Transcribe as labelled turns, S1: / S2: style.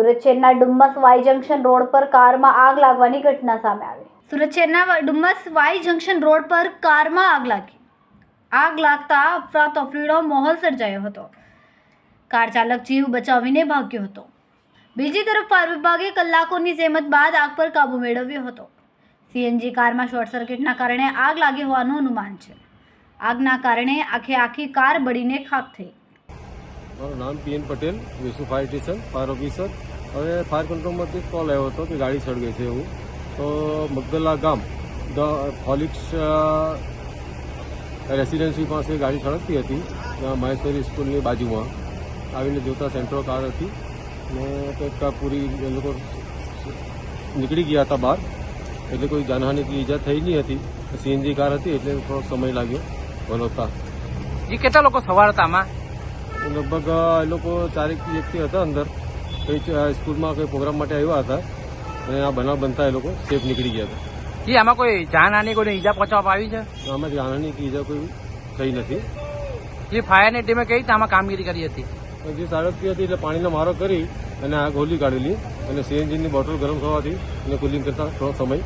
S1: સુરત શહેરના Dumas Y junction road પર કારમાં આગ લાગવાની ઘટના સામે આવી। સુરત શહેરના ડુમ્મસ વાય જંકશન રોડ પર કારમાં આગ લાગી। આગ લાગતા અફરાતફરીનો માહોલ સર્જાયો હતો। કાર ચાલક જીવ બચાવીને ભાગ્યો હતો। બીજી તરફ ફાયર વિભાગે કલાકોની જહેમત બાદ આગ પર કાબુ મેળવ્યો હતો। સીએનજી કારમાં શોર્ટ સર્કિટના કારણે આગ લાગી હોવાનું અનુમાન છે। આગના કારણે આખી કાર બળીને ખાખ થઈ।
S2: મારું નામ પીએન પટેલ, વિસુ ફાયર સ્ટેશન ફાયર ઓફિસર। હવે ફાયર કંટ્રોલમાંથી કોલ આવ્યો હતો કે ગાડી સળગે છે એવું, તો મગદલા ગામ હોલિક્સ રેસિડેન્સી પાસે ગાડી સળગતી હતી, ત્યાં મહેશ્વરી સ્કૂલની બાજુમાં આવીને જોતા સેન્ટ્રો કાર હતી ને કંઈક પૂરી એ લોકો નીકળી ગયા હતા બહાર, એટલે કોઈ જાનહાનિ કે ઈજા થઈ નહીં હતી। સીએનજી કાર હતી એટલે થોડો સમય લાગ્યો ભલોતા।
S3: એ કેટલા લોકો સવાર હતા આમાં?
S2: લગભગ એ લોકો 4 વ્યક્તિ હતા અંદર, કઈ સ્કૂલમાં કોઈ પ્રોગ્રામ માટે આવ્યા હતા અને આ બનાવ બનતા એ લોકો સેફ નીકળી ગયા હતા।
S3: આમાં કોઈ જાનહાનિ કોઈને ઈજા પહોંચવામાં આવી છે?
S2: આમાં જાનહાનિ કે ઈજા કોઈ થઈ નથી।
S3: જે ફાયરની ટીમે કઈ રીતે આમાં કામગીરી કરી હતી?
S2: જે સારથી હતી એટલે પાણીનો મારો કરી અને આગ હોલી કાઢેલી અને સીએનજીની બોટલ ગરમ થવાથી અને કુલિંગ કરતા થોડો સમય